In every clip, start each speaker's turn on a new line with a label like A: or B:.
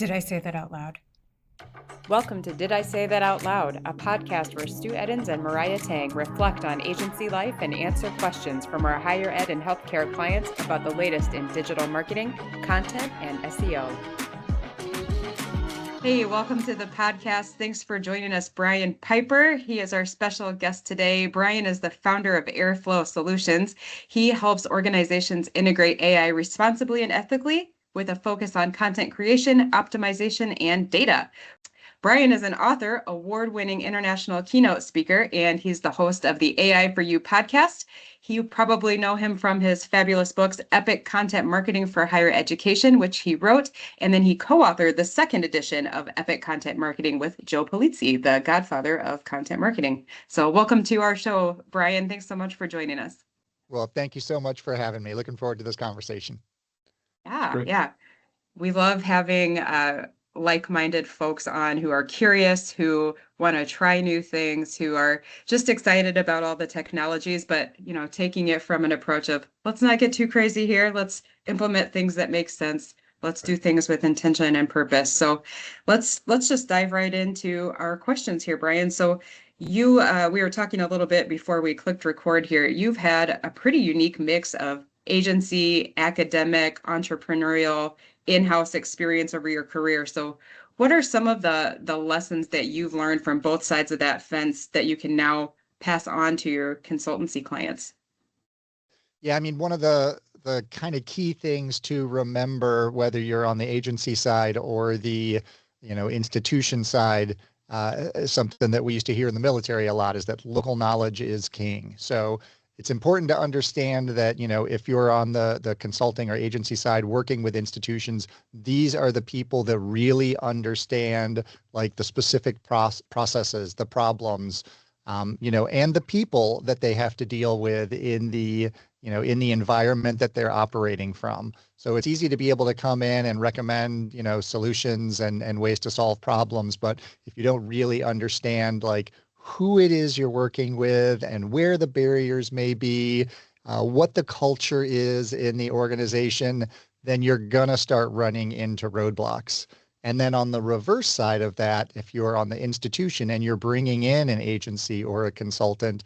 A: Did I say that out loud?
B: Welcome to Did I Say That Out Loud, a podcast where Stu Eddins and Mariah Tang reflect on agency life and answer questions from our higher ed and healthcare clients about the latest in digital marketing, content, and SEO. Hey, welcome to the podcast. Thanks for joining us, Brian Piper. He is our special guest today. Brian is the founder of Airflow Solutions. He helps organizations integrate AI responsibly and ethically with a focus on content creation, optimization, and data. Brian is an author, award-winning international keynote speaker, and he's the host of the AI for You podcast. You probably know him from his fabulous books, Epic Content Marketing for Higher Education, which he wrote, and then he co-authored the second edition of Epic Content Marketing with Joe Pulizzi, the godfather of content marketing. So welcome to our show, Brian. Thanks so much for joining us.
C: Well, thank you so much for having me. Looking forward to this conversation.
B: Yeah. We love having like-minded folks on who are curious, who want to try new things, who are just excited about all the technologies, but taking it from an approach of let's not get too crazy here. Let's implement things that make sense. Let's do things with intention and purpose. So let's just dive right into our questions here, Brian. So we were talking a little bit before we clicked record here. You've had a pretty unique mix of agency, academic, entrepreneurial, in-house experience over your career. So what are some of the lessons that you've learned from both sides of that fence that you can now pass on to your consultancy clients?
C: Yeah, I mean, one of the kind of key things to remember, whether you're on the agency side or the, institution side, something that we used to hear in the military a lot is that local knowledge is king. So it's important to understand that, if you're on the consulting or agency side working with institutions, these are the people that really understand like the specific processes, the problems, and the people that they have to deal with in the environment that they're operating from. So it's easy to be able to come in and recommend, solutions and ways to solve problems. But if you don't really understand like who it is you're working with and where the barriers may be, what the culture is in the organization, then you're going to start running into roadblocks. And then on the reverse side of that, if you're on the institution and you're bringing in an agency or a consultant,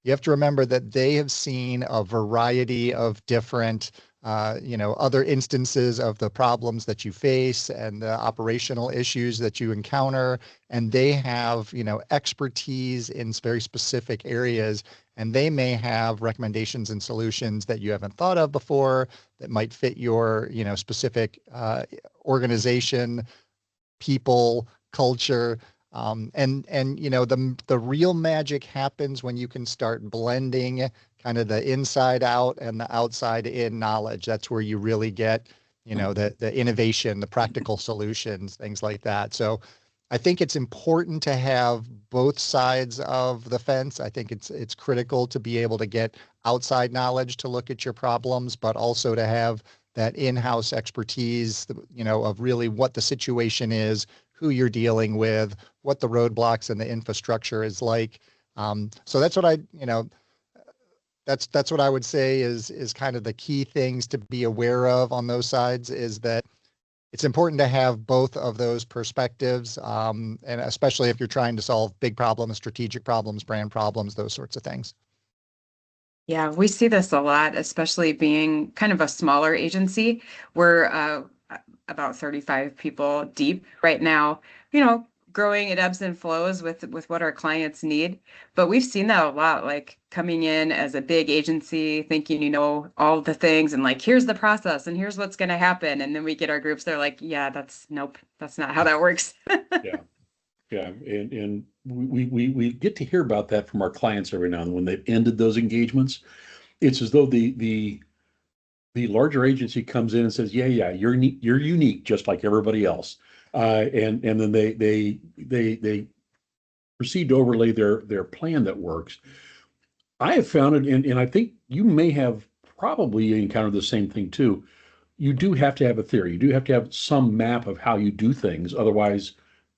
C: you have to remember that they have seen a variety of different other instances of the problems that you face and the operational issues that you encounter. And they have, expertise in very specific areas, and they may have recommendations and solutions that you haven't thought of before that might fit your, specific organization, people, culture. And the real magic happens when you can start blending kind of the inside out and the outside in knowledge. That's where you really get, the innovation, the practical solutions, things like that. So I think it's important to have both sides of the fence. I think it's critical to be able to get outside knowledge to look at your problems, but also to have that in-house expertise, of really what the situation is, who you're dealing with, what the roadblocks and the infrastructure is like. So that's what that's what I would say is kind of the key things to be aware of on those sides, is that it's important to have both of those perspectives, and especially if you're trying to solve big problems, strategic problems, brand problems, those sorts of things.
B: Yeah, we see this a lot, especially being kind of a smaller agency. We're about 35 people deep right now, growing, it ebbs and flows with what our clients need. But we've seen that a lot, like coming in as a big agency, thinking, all the things and like, here's the process and here's what's going to happen. And then we get our groups, they're like, yeah, nope, that's not how that works.
D: Yeah. And we get to hear about that from our clients every now and then when they've ended those engagements. It's as though the larger agency comes in and says, yeah, you're unique, just like everybody else. And then they proceed to overlay their plan that works. I have found it, and I think you may have probably encountered the same thing too. You do have to have a theory. You do have to have some map of how you do things. Otherwise,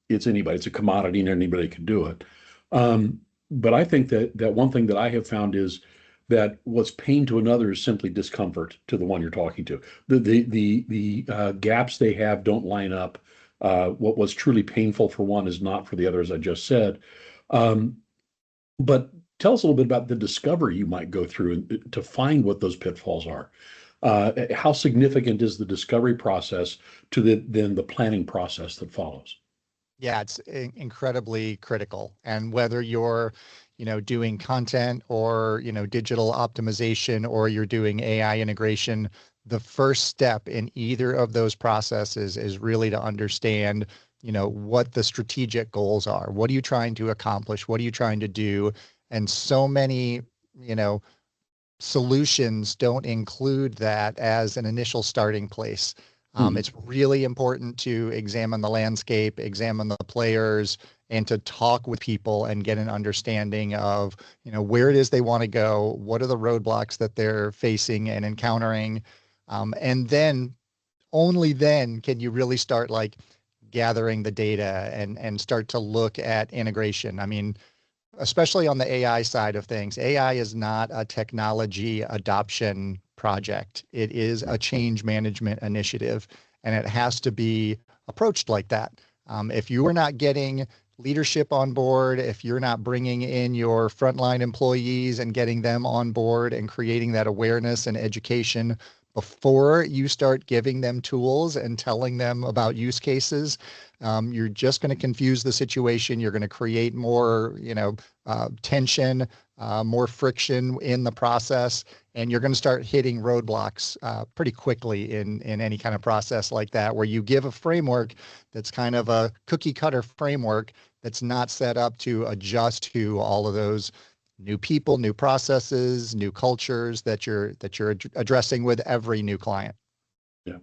D: it's a commodity and anybody can do it. But I think that one thing that I have found is that what's pain to another is simply discomfort to the one you're talking to. The gaps they have don't line up. What was truly painful for one is not for the other, as I just said. Um, but tell us a little bit about the discovery you might go through to find what those pitfalls are. How significant is the discovery process to then the planning process that follows?
C: Yeah, it's incredibly critical. And whether you're, doing content or, digital optimization, or you're doing AI integration, the first step in either of those processes is really to understand, what the strategic goals are. What are you trying to accomplish? What are you trying to do? And so many, you know, solutions don't include that as an initial starting place.
D: Mhm.
C: It's really important to examine the landscape, examine the players, and to talk with people and get an understanding of, where it is they want to go, what are the roadblocks that they're facing and encountering, and then only then can you really start like gathering the data and start to look at integration. I mean, especially on the AI side of things, AI is not a technology adoption project. It is a change management initiative, and it has to be approached like that. If you are not getting leadership on board, if you're not bringing in your frontline employees and getting them on board and creating that awareness and education before you start giving them tools and telling them about use cases, you're just going to confuse the situation. You're going to create more, tension, more friction in the process, and you're going to start hitting roadblocks pretty quickly in any kind of process like that, where you give a framework that's kind of a cookie cutter framework that's not set up to adjust to all of those new people, new processes, new cultures that you're addressing with every new client.
D: Yeah.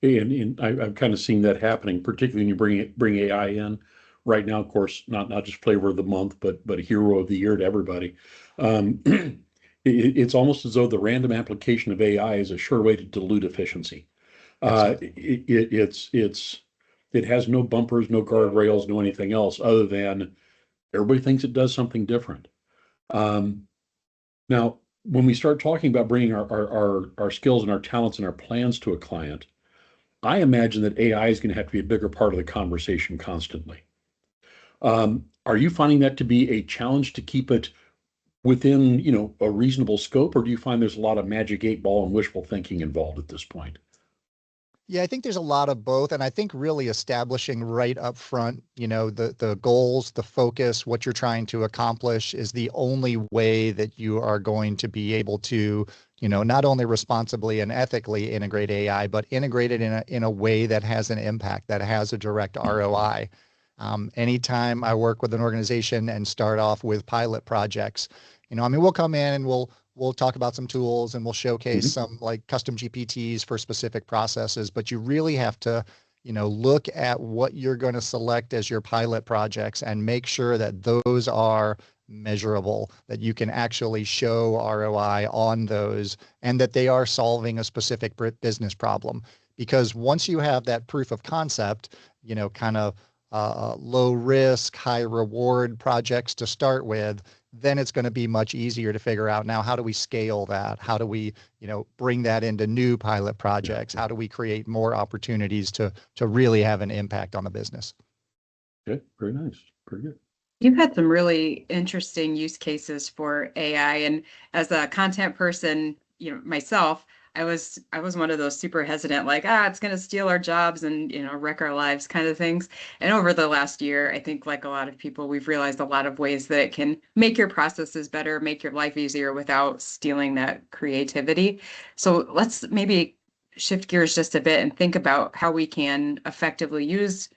D: And I've kind of seen that happening, particularly when you bring AI in. Right now, of course, not just flavor of the month, but a hero of the year to everybody. It's almost as though the random application of AI is a sure way to dilute efficiency.
C: Absolutely.
D: It has no bumpers, no guardrails, no anything else other than everybody thinks it does something different. Um, Now, when we start talking about bringing our skills and our talents and our plans to a client, I imagine that AI is going to have to be a bigger part of the conversation constantly. Are you finding that to be a challenge to keep it within, a reasonable scope, or do you find there's a lot of magic eight ball and wishful thinking involved at this point?
C: Yeah, I think there's a lot of both. And I think really establishing right up front, the goals, the focus, what you're trying to accomplish is the only way that you are going to be able to, not only responsibly and ethically integrate AI, but integrate it in a way that has an impact, that has a direct ROI. Anytime I work with an organization and start off with pilot projects, I mean, we'll come in and we'll talk about some tools and we'll showcase
D: Mhm.
C: some like custom GPTs for specific processes, but you really have to, look at what you're going to select as your pilot projects and make sure that those are measurable, that you can actually show ROI on those and that they are solving a specific business problem. Because once you have that proof of concept, kind of low risk, high reward projects to start with, then it's going to be much easier to figure out now, how do we scale that? How do we, bring that into new pilot
D: Yeah.
C: projects? How do we create more opportunities to really have an impact on the business?
D: Okay. Very nice. Very good.
B: You've had some really interesting use cases for AI, and as a content person, myself, I was one of those super hesitant, like, it's going to steal our jobs and, wreck our lives kind of things. And over the last year, I think like a lot of people, we've realized a lot of ways that it can make your processes better, make your life easier without stealing that creativity. So let's maybe shift gears just a bit and think about how we can effectively use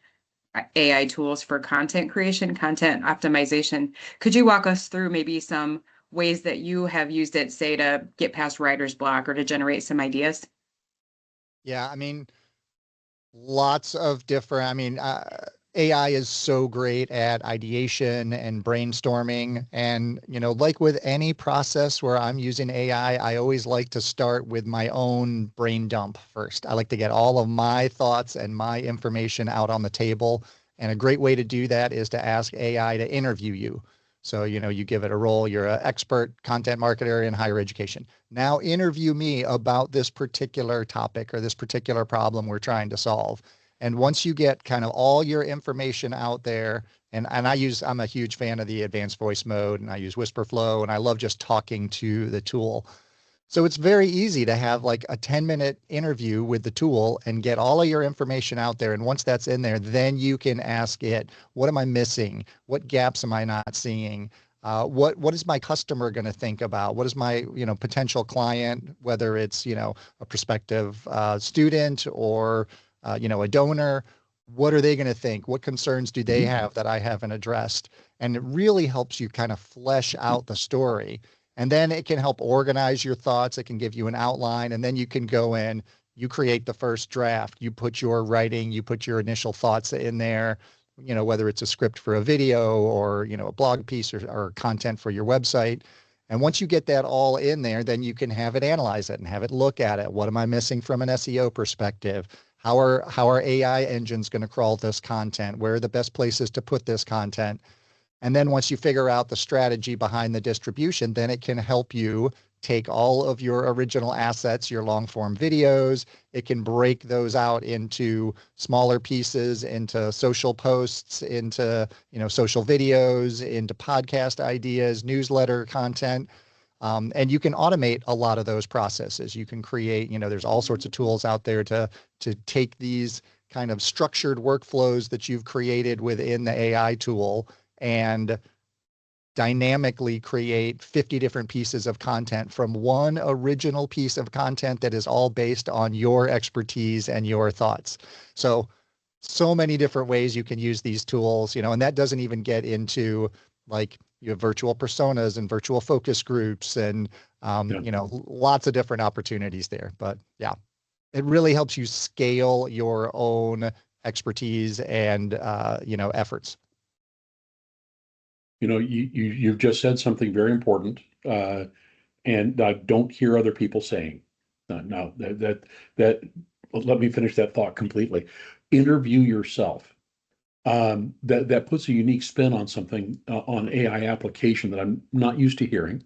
B: AI tools for content creation, content optimization. Could you walk us through maybe some ways that you have used it, say, to get past writer's block or to generate some ideas?
C: Yeah, I mean, lots of different, I mean, AI is so great at ideation and brainstorming. And, like with any process where I'm using AI, I always like to start with my own brain dump first. I like to get all of my thoughts and my information out on the table. And a great way to do that is to ask AI to interview you. So, you give it a role, you're an expert content marketer in higher education. Now interview me about this particular topic or this particular problem we're trying to solve. And once you get kind of all your information out there, and I'm a huge fan of the advanced voice mode, and I use Whisper Flow, and I love just talking to the tool. So it's very easy to have like a 10-minute interview with the tool and get all of your information out there. And once that's in there, then you can ask it, what am I missing? What gaps am I not seeing? What is my customer going to think about? What is my, potential client, whether it's, a prospective student or, a donor, what are they going to think? What concerns do they have that I haven't addressed? And it really helps you kind of flesh out the story. And then it can help organize your thoughts. It can give you an outline, and then you can go in, you create the first draft, you put your writing, you put your initial thoughts in there, whether it's a script for a video or, a blog piece or content for your website. And once you get that all in there, then you can have it analyze it and have it look at it. What am I missing from an SEO perspective? How are AI engines going to crawl this content? Where are the best places to put this content? And then once you figure out the strategy behind the distribution, then it can help you take all of your original assets, your long form videos. It can break those out into smaller pieces, into social posts, into, social videos, into podcast ideas, newsletter content. And you can automate a lot of those processes. You can create, there's all sorts of tools out there to take these kind of structured workflows that you've created within the AI tool and dynamically create 50 different pieces of content from one original piece of content that is all based on your expertise and your thoughts. So many different ways you can use these tools, and that doesn't even get into like you have virtual personas and virtual focus groups and, lots of different opportunities there. But yeah, it really helps you scale your own expertise and, efforts.
D: You've just said something very important, and I don't hear other people saying. No, that. Let me finish that thought completely. Interview yourself. That puts a unique spin on something on AI application that I'm not used to hearing.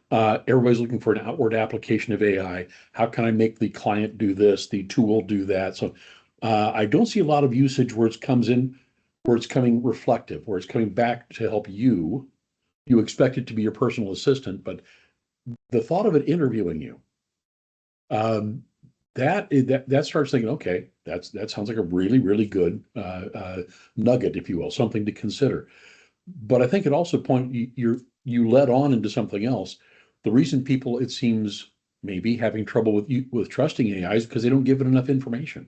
D: Everybody's looking for an outward application of AI. How can I make the client do this, the tool do that? So I don't see a lot of usage where it's coming reflective, where it's coming back to help you. You expect it to be your personal assistant, but the thought of it interviewing you, that starts thinking, okay, that sounds like a really, really good nugget, if you will, something to consider. But I think it also you led on into something else. The reason people, it seems, maybe having trouble with trusting AI is because they don't give it enough information.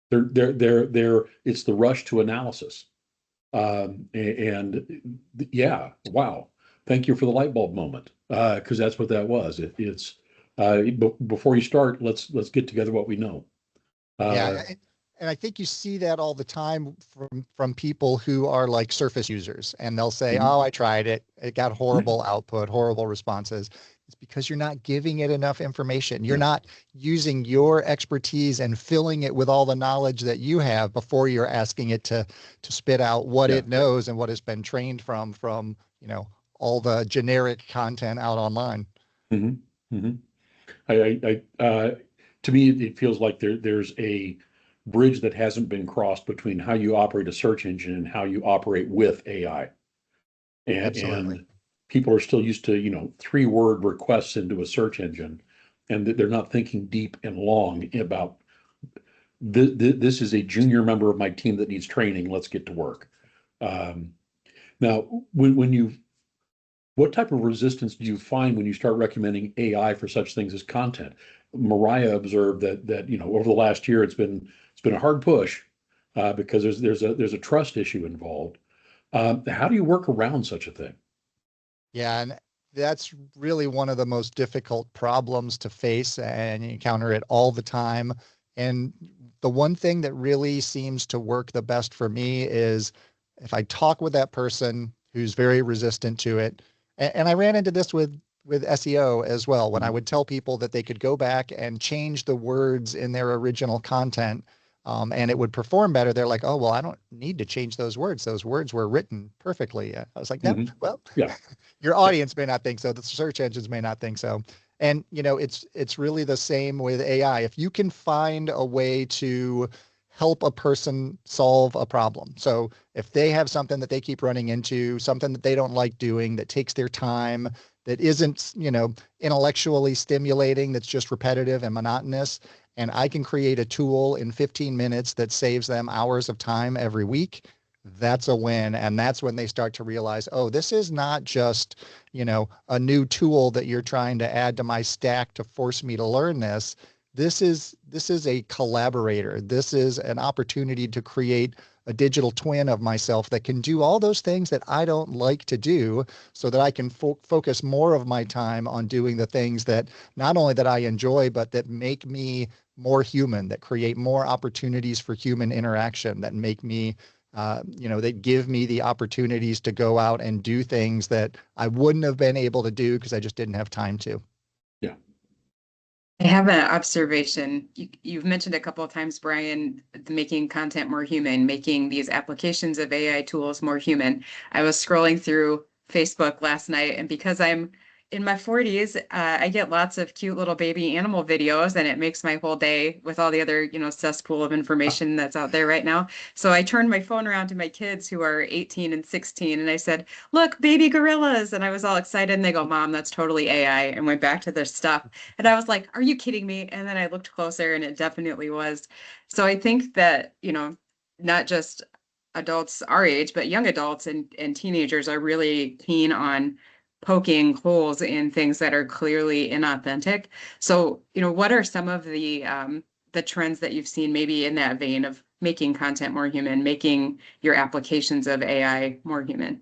D: It's the rush to analysis. Yeah, wow. Thank you for the light bulb moment. Because that's what that was. Before you start, let's get together what we know.
C: Yeah. And I think you see that all the time from people who are like surface users, and they'll say, oh, I tried it. It got horrible output, horrible responses. It's because you're not giving it enough information. You're not using your expertise and filling it with all the knowledge that you have before you're asking it to spit out what it knows and what it's been trained from, all the generic content out online.
D: Mm-hmm. Mm-hmm. To me, it feels like there's a bridge that hasn't been crossed between how you operate a search engine and how you operate with AI. And people are still used to, 3-word requests into a search engine, and they're not thinking deep and long about this is a junior member of my team that needs training. Let's get to work. Now, what type of resistance do you find when you start recommending AI for such things as content? Mariah observed that over the last year it's been a hard push because there's a trust issue involved. How do you work around such a thing?
C: Yeah, and that's really one of the most difficult problems to face, and you encounter it all the time. And the one thing that really seems to work the best for me is if I talk with that person who's very resistant to it. And I ran into this with SEO as well, when I would tell people that they could go back and change the words in their original content, and it would perform better. They're like, oh, well, I don't need to change those words. Those words were written perfectly. I was like, no, well, your audience may not think so. The search engines may not think so. And, it's really the same with AI. If you can find a way to help a person solve a problem. So if they have something that they keep running into, something that they don't like doing, that takes their time, that isn't, intellectually stimulating, that's just repetitive and monotonous, and I can create a tool in 15 minutes that saves them hours of time every week, that's a win. And that's when they start to realize, oh, this is not just, a new tool that you're trying to add to my stack to force me to learn this. This is a collaborator. This is an opportunity to create a digital twin of myself that can do all those things that I don't like to do, so that I can focus more of my time on doing the things that not only that I enjoy, but that make me more human, that create more opportunities for human interaction, that make me that give me the opportunities to go out and do things that I wouldn't have been able to do because I just didn't have time to.
D: Yeah.
B: I have an observation. You've mentioned a couple of times, Brian, making content more human, making these applications of AI tools more human. I was scrolling through Facebook last night, and because I'm in my 40s, I get lots of cute little baby animal videos, and it makes my whole day with all the other, cesspool of information that's out there right now. So I turned my phone around to my kids who are 18 and 16, and I said, "Look, baby gorillas." And I was all excited, and they go, "Mom, that's totally AI," and went back to their stuff. And I was like, "Are you kidding me?" And then I looked closer, and it definitely was. So I think that, not just adults our age, but young adults and teenagers are really keen on poking holes in things that are clearly inauthentic. So, what are some of the trends that you've seen maybe in that vein of making content more human, making your applications of AI more human?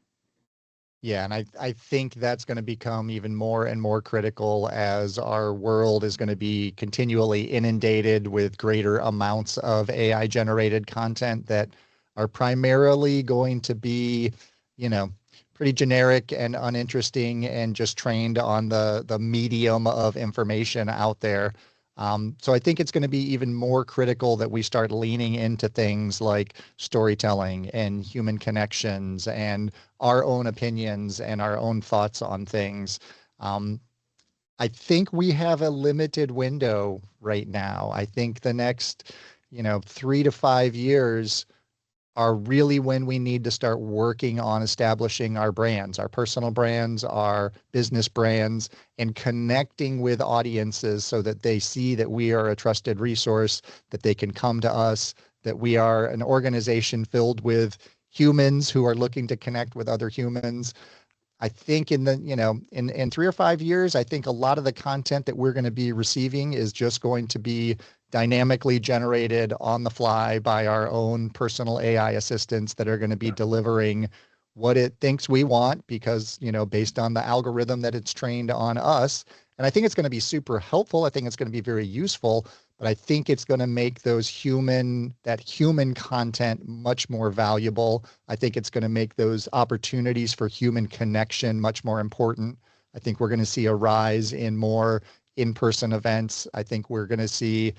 C: Yeah, and I think that's going to become even more and more critical as our world is going to be continually inundated with greater amounts of AI generated content that are primarily going to be, you know, pretty generic and uninteresting and just trained on the medium of information out there. So I think it's going to be even more critical that we start leaning into things like storytelling and human connections and our own opinions and our own thoughts on things. Um, I think we have a limited window right now. I think the next, 3 to 5 years are really when we need to start working on establishing our brands, our personal brands, our business brands, and connecting with audiences so that they see that we are a trusted resource, that they can come to us, that we are an organization filled with humans who are looking to connect with other humans. I think in 3 or 5 years, I think a lot of the content that we're going to be receiving is just going to be dynamically generated on the fly by our own personal AI assistants that are going to be delivering what it thinks we want because, based on the algorithm that it's trained on us. And I think it's going to be super helpful. I think it's going to be very useful, but I think it's going to make that human content much more valuable. I think it's going to make those opportunities for human connection much more important. I think we're going to see a rise in more in-person events. I think we're going to see,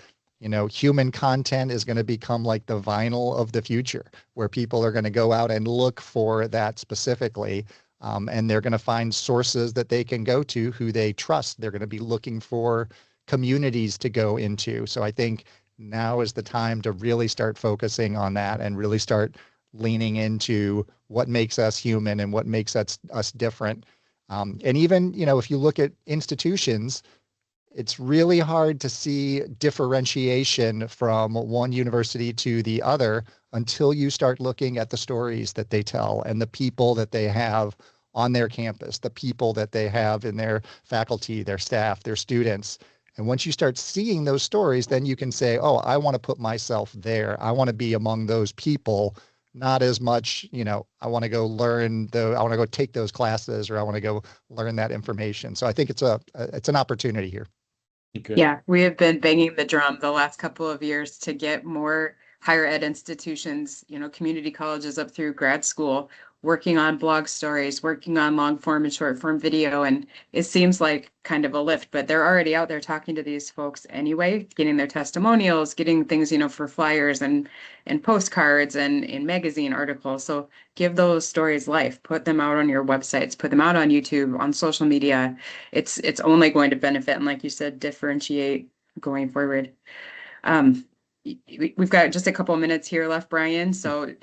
C: human content is going to become like the vinyl of the future, where people are going to go out and look for that specifically. And they're going to find sources that they can go to who they trust. They're going to be looking for communities to go into. So I think now is the time to really start focusing on that and really start leaning into what makes us human and what makes us different. And even, if you look at institutions, it's really hard to see differentiation from one university to the other until you start looking at the stories that they tell and the people that they have on their campus, the people that they have in their faculty, their staff, their students. And once you start seeing those stories, then you can say, oh, I want to put myself there. I want to be among those people, not as much, I want to go I want to go take those classes or I want to go learn that information. So I think it's an opportunity here.
D: Okay.
B: Yeah, we have been banging the drum the last couple of years to get more higher ed institutions, community colleges up through grad school, working on blog stories, working on long form and short form video. And it seems like kind of a lift, but they're already out there talking to these folks anyway, getting their testimonials, getting things, for flyers and postcards and in magazine articles. So give those stories life, put them out on your websites, put them out on YouTube, on social media. It's only going to benefit and, like you said, differentiate going forward. Um, we've got just a couple of minutes here left, Brian. So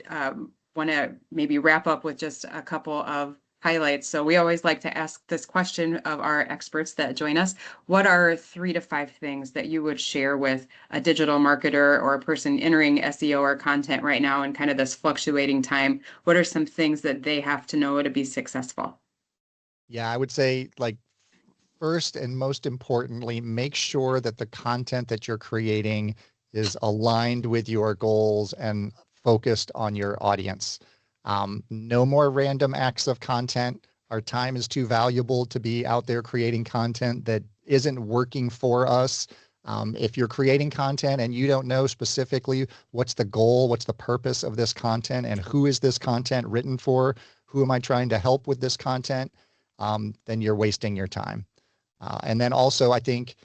B: want to maybe wrap up with just a couple of highlights. So we always like to ask this question of our experts that join us. What are 3 to 5 things that you would share with a digital marketer or a person entering SEO or content right now in kind of this fluctuating time? What are some things that they have to know to be successful?
C: Yeah, I would say, like, first and most importantly, make sure that the content that you're creating is aligned with your goals and focused on your audience. No more random acts of content. Our time is too valuable to be out there creating content that isn't working for us. If you're creating content and you don't know specifically what's the goal, what's the purpose of this content, and who is this content written for, who am I trying to help with this content, then you're wasting your time. And then also, I think,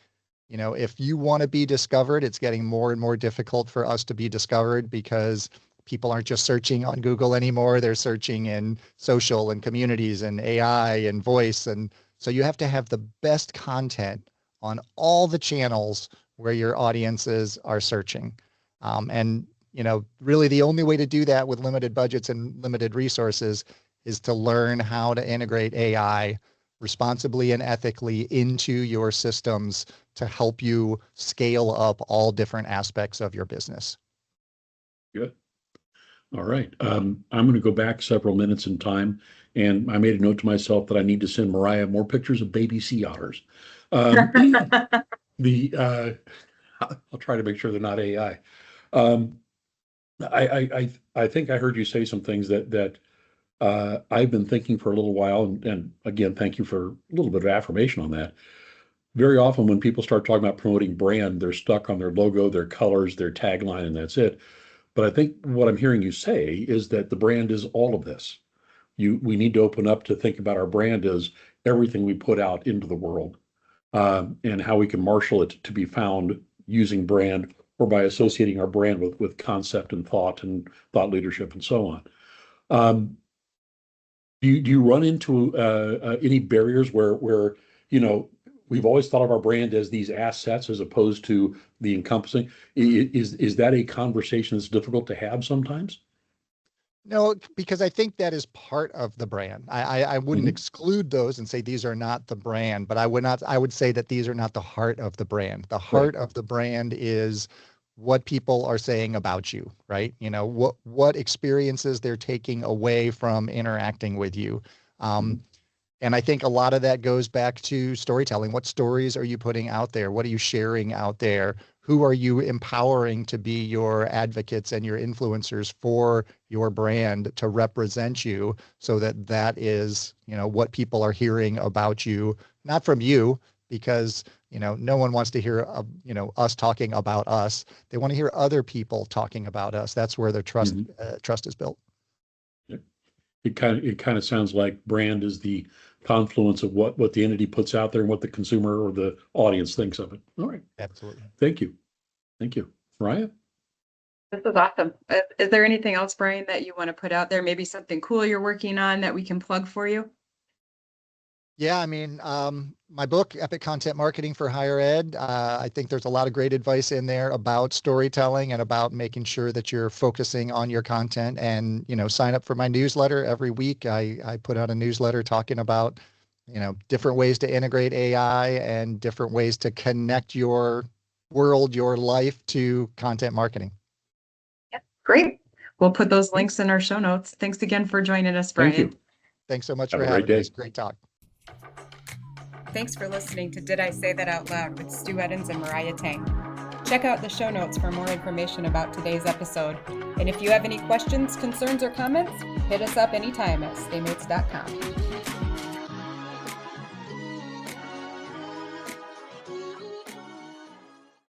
C: if you want to be discovered, it's getting more and more difficult for us to be discovered because people aren't just searching on Google anymore. They're searching in social and communities and AI and voice. And so you have to have the best content on all the channels where your audiences are searching. And really the only way to do that with limited budgets and limited resources is to learn how to integrate AI responsibly and ethically into your systems to help you scale up all different aspects of your business.
D: Good. All right. I'm going to go back several minutes in time, and I made a note to myself that I need to send Mariah more pictures of baby sea otters. I'll try to make sure they're not AI. I think I heard you say some things that I've been thinking for a little while, and again, thank you for a little bit of affirmation on that. Very often when people start talking about promoting brand, they're stuck on their logo, their colors, their tagline, and that's it. But I think what I'm hearing you say is that the brand is all of this. We need to open up to think about our brand as everything we put out into the world, and how we can marshal it to be found using brand or by associating our brand with concept and thought leadership and so on. Do you run into any barriers where we've always thought of our brand as these assets as opposed to the encompassing? Is that a conversation that's difficult to have sometimes?
C: No, because I think that is part of the brand. I wouldn't exclude those and say these are not the brand, but I would say that these are not the heart of the brand. The heart of the brand is what people are saying about you, right? What experiences they're taking away from interacting with you. And I think a lot of that goes back to storytelling. What stories are you putting out there? What are you sharing out there? Who are you empowering to be your advocates and your influencers for your brand to represent you, so that is, what people are hearing about you, not from you, because, no one wants to hear, us talking about us. They want to hear other people talking about us. That's where their trust is built.
D: It kind of sounds like brand is the confluence of what the entity puts out there and what the consumer or the audience thinks of it. All right.
C: Absolutely.
D: Thank you. Mariah?
B: This is awesome. Is there anything else, Brian, that you want to put out there? Maybe something cool you're working on that we can plug for you?
C: Yeah, I mean, my book, Epic Content Marketing for Higher Ed, I think there's a lot of great advice in there about storytelling and about making sure that you're focusing on your content. And, sign up for my newsletter every week. I put out a newsletter talking about, different ways to integrate AI and different ways to connect your world, your life to content marketing.
B: Yep, great. We'll put those links in our show notes. Thanks again for joining us, Brian.
D: Thank you.
C: Thanks so much
D: Have
C: for
D: a great
C: having me.
D: day.
C: It's a great talk.
B: Thanks for listening to Did I Say That Out Loud with Stu Eddins and Mariah Tang. Check out the show notes for more information about today's episode. And if you have any questions, concerns, or comments, hit us up anytime at staymates.com.